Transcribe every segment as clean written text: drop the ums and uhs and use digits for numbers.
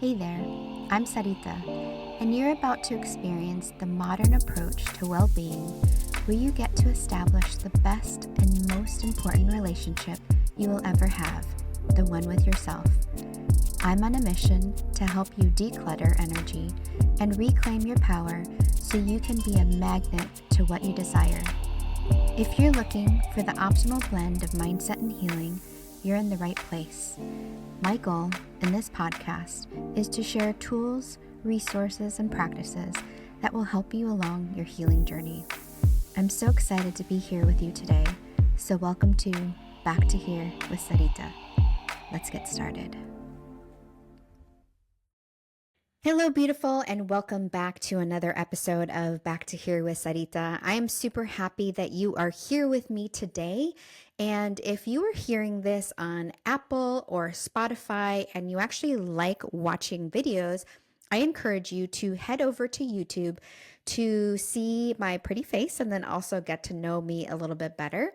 Hey there, I'm Sarita, and you're about to experience the modern approach to well-being where you get to establish the best and most important relationship you will ever have, the one with yourself. I'm on a mission to help you declutter energy and reclaim your power so you can be a magnet to what you desire. If you're looking for the optimal blend of mindset and healing, you're in the right place. My goal in this podcast is to share tools, resources, and practices that will help you along your healing journey. I'm so excited to be here with you today, so welcome to Back to Here with Sarita. Let's get started. Hello, beautiful, and welcome back to another episode of Back to Here with Sarita. I am super happy that you are here with me today. And if you are hearing this on Apple or Spotify and you actually like watching videos, I encourage you to head over to YouTube to see my pretty face and then also get to know me a little bit better.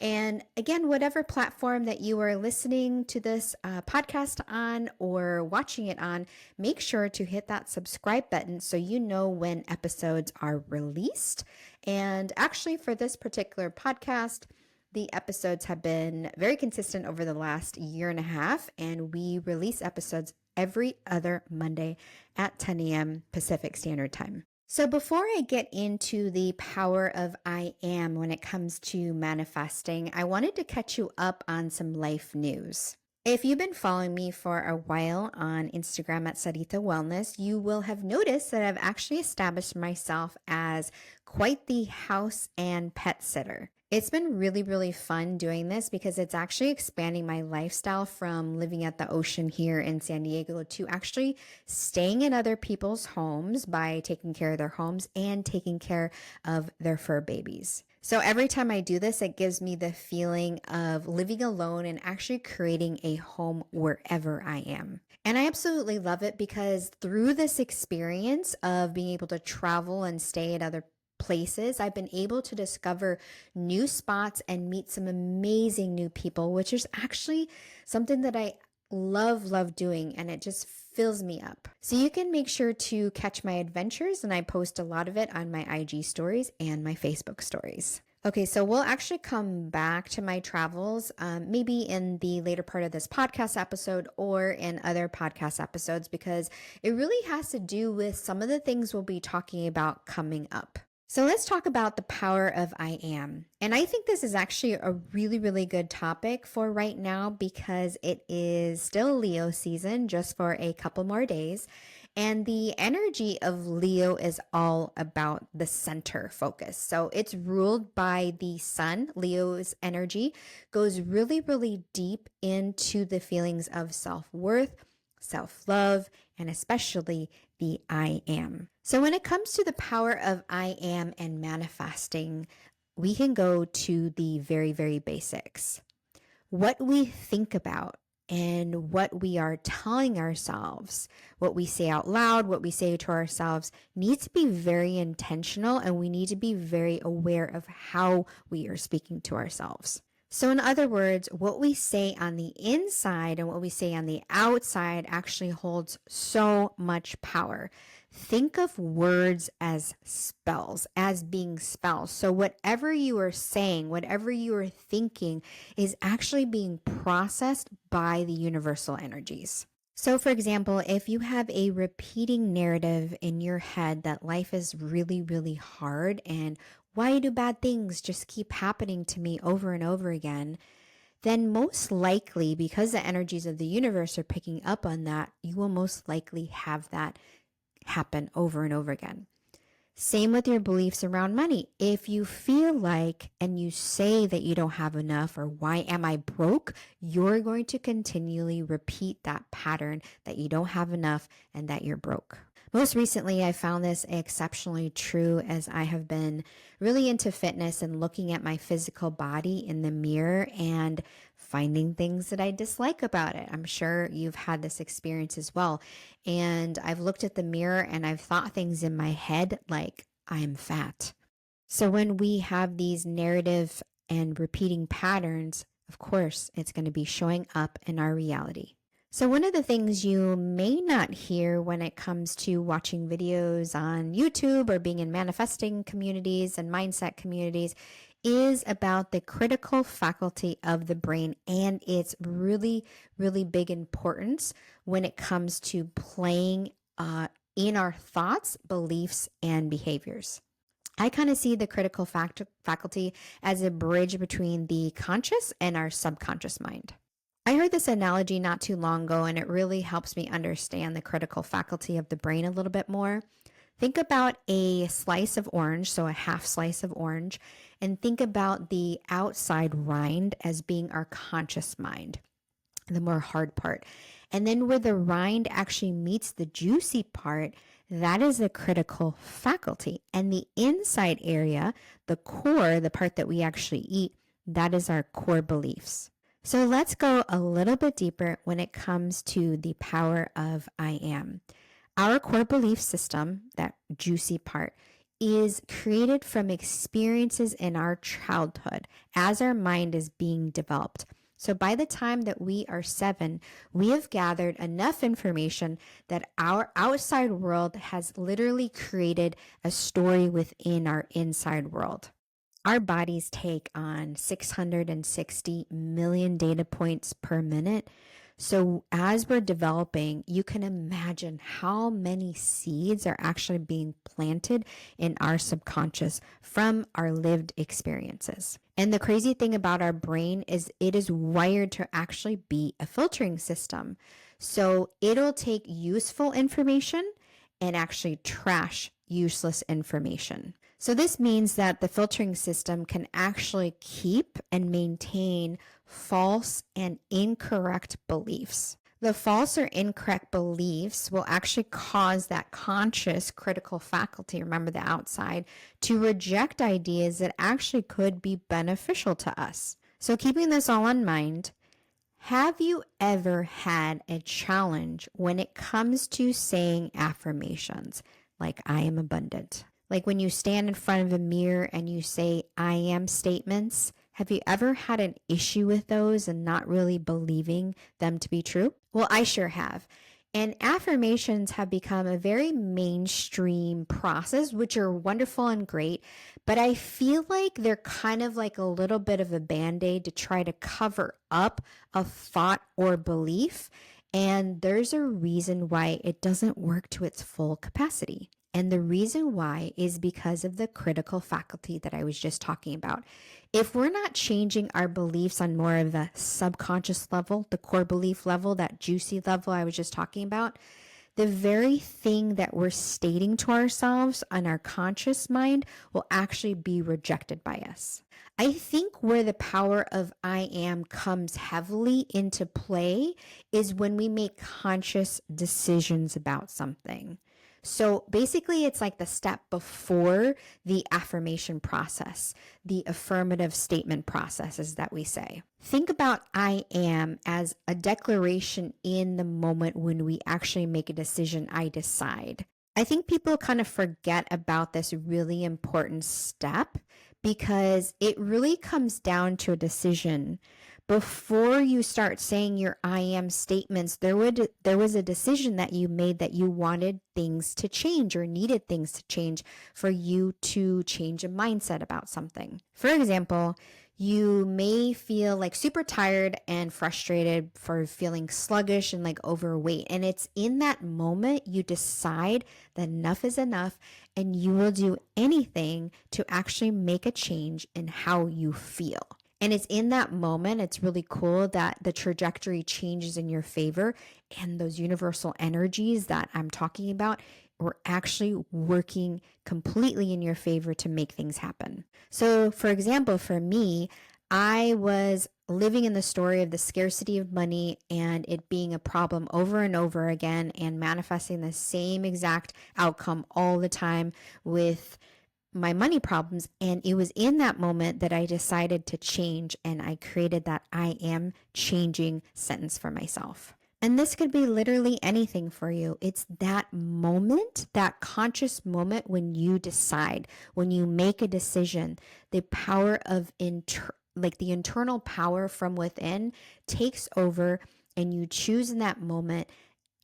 And again, whatever platform that you are listening to this podcast on or watching it on, make sure to hit that subscribe button so you know when episodes are released. And actually, for this particular podcast, the episodes have been very consistent over the last year and a half, and we release episodes every other Monday at 10 a.m. Pacific Standard Time. So before I get into the power of I am when it comes to manifesting, I wanted to catch you up on some life news. If you've been following me for a while on Instagram at Sarita Wellness, you will have noticed that I've actually established myself as quite the house and pet sitter. It's been really, really fun doing this because it's actually expanding my lifestyle from living at the ocean here in San Diego to actually staying in other people's homes by taking care of their homes and taking care of their fur babies. So every time I do this, it gives me the feeling of living alone and actually creating a home wherever I am. And I absolutely love it because through this experience of being able to travel and stay at other places, I've been able to discover new spots and meet some amazing new people, which is actually something that I love doing, and it just fills me up. So you can make sure to catch my adventures, and I post a lot of it on my IG stories and my Facebook stories. Okay, so we'll actually come back to my travels, maybe in the later part of this podcast episode or in other podcast episodes, because it really has to do with some of the things we'll be talking about coming up. So let's talk about the power of I am. And I think this is actually a really, really good topic for right now because it is still Leo season just for a couple more days. And the energy of Leo is all about the center focus. So it's ruled by the sun. Leo's energy goes really, really deep into the feelings of self-worth, self-love, and especially the I am. So when it comes to the power of I am and manifesting, we can go to the very, very basics. What we think about and what we are telling ourselves, what we say out loud, what we say to ourselves needs to be very intentional, and we need to be very aware of how we are speaking to ourselves. So in other words, what we say on the inside and what we say on the outside actually holds so much power. Think of words as spells, as being spells. So whatever you are saying, whatever you are thinking is actually being processed by the universal energies. So for example, if you have a repeating narrative in your head that life is really, really hard and why do bad things just keep happening to me over and over again, then most likely, because the energies of the universe are picking up on that, you will most likely have that happen over and over again. Same with your beliefs around money. If you feel like and you say that you don't have enough or why am I broke, you're going to continually repeat that pattern that you don't have enough and that you're broke. Most recently, I found this exceptionally true as I have been really into fitness and looking at my physical body in the mirror and finding things that I dislike about it. I'm sure you've had this experience as well. And I've looked at the mirror and I've thought things in my head like, I'm fat. So when we have these narrative and repeating patterns, of course, it's going to be showing up in our reality. So, one of the things you may not hear when it comes to watching videos on YouTube or being in manifesting communities and mindset communities is about the critical faculty of the brain and its really, really big importance when it comes to playing in our thoughts, beliefs, and behaviors. I kind of see the critical faculty as a bridge between the conscious and our subconscious mind. I heard this analogy not too long ago, and it really helps me understand the critical faculty of the brain a little bit more. Think about a slice of orange, so a half slice of orange, and think about the outside rind as being our conscious mind, the more hard part. And then where the rind actually meets the juicy part, that is the critical faculty. And the inside area, the core, the part that we actually eat, that is our core beliefs. So let's go a little bit deeper when it comes to the power of I am. Our core belief system, that juicy part, is created from experiences in our childhood as our mind is being developed. So by the time that we are 7, we have gathered enough information that our outside world has literally created a story within our inside world. Our bodies take on 660 million data points per minute. So as we're developing, you can imagine how many seeds are actually being planted in our subconscious from our lived experiences. And the crazy thing about our brain is it is wired to actually be a filtering system. So it'll take useful information and actually trash useless information. So this means that the filtering system can actually keep and maintain false and incorrect beliefs. The false or incorrect beliefs will actually cause that conscious critical faculty, remember the outside, to reject ideas that actually could be beneficial to us. So keeping this all in mind, have you ever had a challenge when it comes to saying affirmations like I am abundant? Like when you stand in front of a mirror and you say I am statements, have you ever had an issue with those and not really believing them to be true? Well, I sure have. And affirmations have become a very mainstream process, which are wonderful and great, but I feel like they're kind of like a little bit of a band-aid to try to cover up a thought or belief. And there's a reason why it doesn't work to its full capacity. And the reason why is because of the critical faculty that I was just talking about. If we're not changing our beliefs on more of a subconscious level, the core belief level, that juicy level I was just talking about, the very thing that we're stating to ourselves on our conscious mind will actually be rejected by us. I think where the power of I am comes heavily into play is when we make conscious decisions about something. So basically, it's like the step before the affirmation process, the affirmative statement processes that we say. Think about I am as a declaration in the moment when we actually make a decision, I decide. I think people kind of forget about this really important step because it really comes down to a decision. Before you start saying your I am statements, there was a decision that you made that you wanted things to change or needed things to change for you to change a mindset about something. For example, you may feel like super tired and frustrated for feeling sluggish and like overweight. And it's in that moment you decide that enough is enough and you will do anything to actually make a change in how you feel. And it's in that moment, it's really cool that the trajectory changes in your favor and those universal energies that I'm talking about were actually working completely in your favor to make things happen. So for example, for me, I was living in the story of the scarcity of money and it being a problem over and over again and manifesting the same exact outcome all the time with my money problems. And it was in that moment that I decided to change and I created that I am changing sentence for myself. And this could be literally anything for you. It's that moment, that conscious moment when you decide, when you make a decision, the power of the internal power from within takes over and you choose in that moment,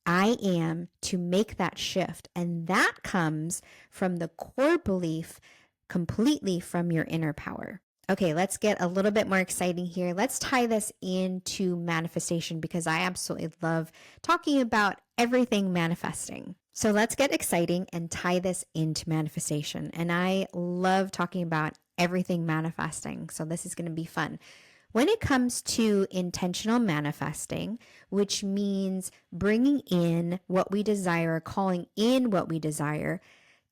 I am, to make that shift. And that comes from the core belief, completely from your inner power. Okay, let's get a little bit more exciting here. Let's tie this into manifestation because I absolutely love talking about everything manifesting. So let's get exciting and tie this into manifestation. And I love talking about everything manifesting. So this is going to be fun. When it comes to intentional manifesting, which means bringing in what we desire, calling in what we desire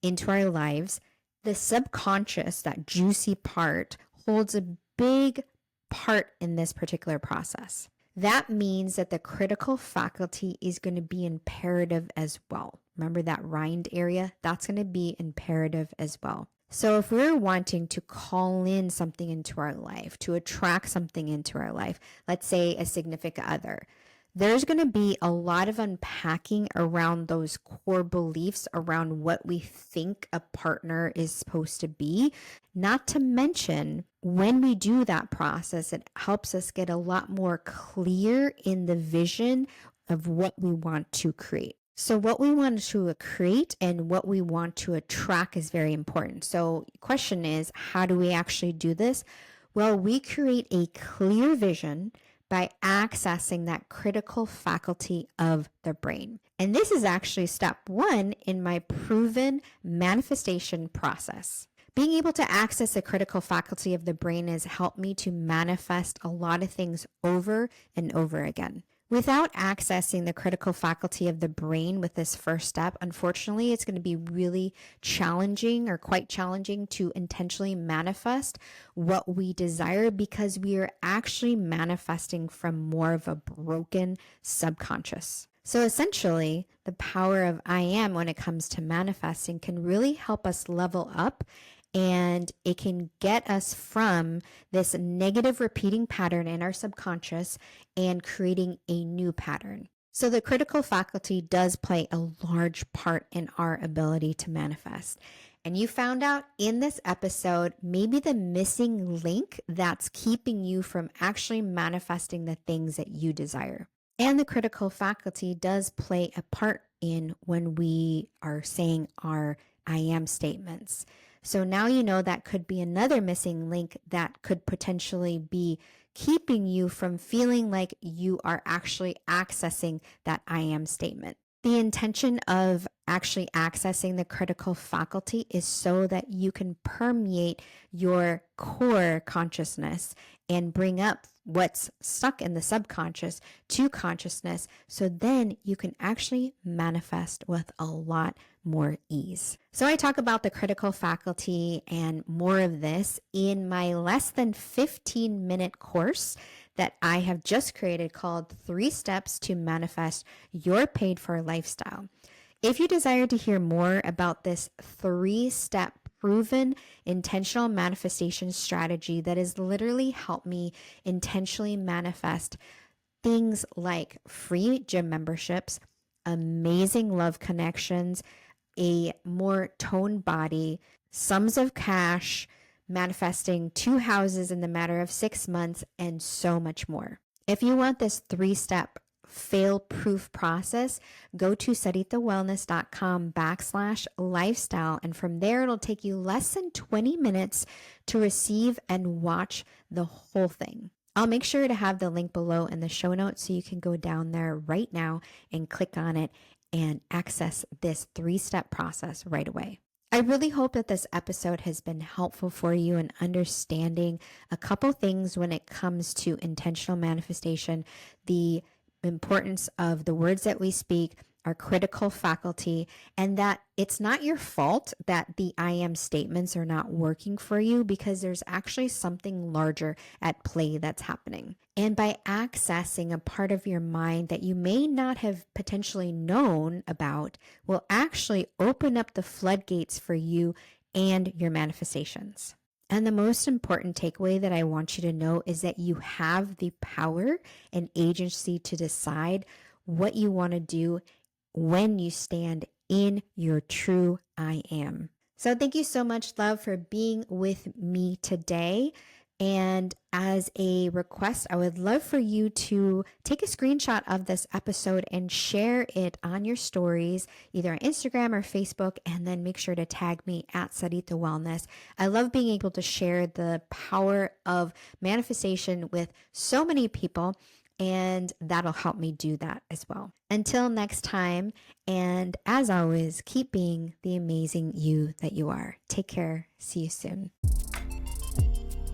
into our lives, the subconscious, that juicy part, holds a big part in this particular process. That means that the critical faculty is going to be imperative as well. Remember that rind area? That's going to be imperative as well. So if we're wanting to call in something into our life, to attract something into our life, let's say a significant other, there's going to be a lot of unpacking around those core beliefs around what we think a partner is supposed to be. Not to mention, when we do that process, it helps us get a lot more clear in the vision of what we want to create. So what we want to create and what we want to attract is very important. So the question is, how do we actually do this? Well, we create a clear vision by accessing that critical faculty of the brain. And this is actually step 1 in my proven manifestation process. Being able to access the critical faculty of the brain has helped me to manifest a lot of things over and over again. Without accessing the critical faculty of the brain with this first step, unfortunately, it's going to be really challenging or quite challenging to intentionally manifest what we desire because we are actually manifesting from more of a broken subconscious. So essentially, the power of I am when it comes to manifesting can really help us level up, and it can get us from this negative repeating pattern in our subconscious and creating a new pattern. So the critical faculty does play a large part in our ability to manifest. And you found out in this episode, maybe the missing link that's keeping you from actually manifesting the things that you desire. And the critical faculty does play a part in when we are saying our I am statements. So now you know that could be another missing link that could potentially be keeping you from feeling like you are actually accessing that I am statement. The intention of actually accessing the critical faculty is so that you can permeate your core consciousness and bring up what's stuck in the subconscious to consciousness, so then you can actually manifest with a lot more ease. So I talk about the critical faculty and more of this in my less than 15-minute course that I have just created called 3 Steps to Manifest Your Paid For Lifestyle. If you desire to hear more about this 3-step proven intentional manifestation strategy that has literally helped me intentionally manifest things like free gym memberships, amazing love connections, a more toned body, sums of cash, manifesting 2 houses in the matter of 6 months, and so much more. If you want this 3-step fail-proof process, go to saritawellness.com/lifestyle, and from there it'll take you less than 20 minutes to receive and watch the whole thing. I'll make sure to have the link below in the show notes so you can go down there right now and click on it and access this 3-step process right away. I really hope that this episode has been helpful for you in understanding a couple things when it comes to intentional manifestation, the importance of the words that we speak, our critical faculty, and that it's not your fault that the I am statements are not working for you, because there's actually something larger at play that's happening. And by accessing a part of your mind that you may not have potentially known about will actually open up the floodgates for you and your manifestations. And the most important takeaway that I want you to know is that you have the power and agency to decide what you want to do when you stand in your true I am. So thank you so much, love, for being with me today. And as a request, I would love for you to take a screenshot of this episode and share it on your stories, either on Instagram or Facebook, and then make sure to tag me at Sarita Wellness. I love being able to share the power of manifestation with so many people, and that'll help me do that as well. Until next time, and as always, keep being the amazing you that you are. Take care. See you soon.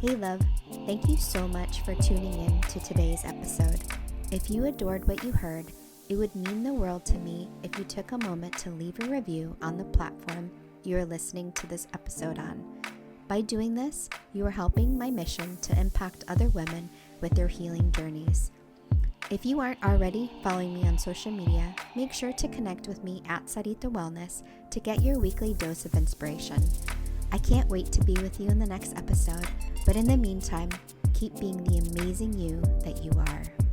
Hey love, thank you so much for tuning in to today's episode. If you adored what you heard, it would mean the world to me if you took a moment to leave a review on the platform you are listening to this episode on. By doing this, you are helping my mission to impact other women with their healing journeys. If you aren't already following me on social media, make sure to connect with me at Sarita Wellness to get your weekly dose of inspiration. I can't wait to be with you in the next episode, but in the meantime, keep being the amazing you that you are.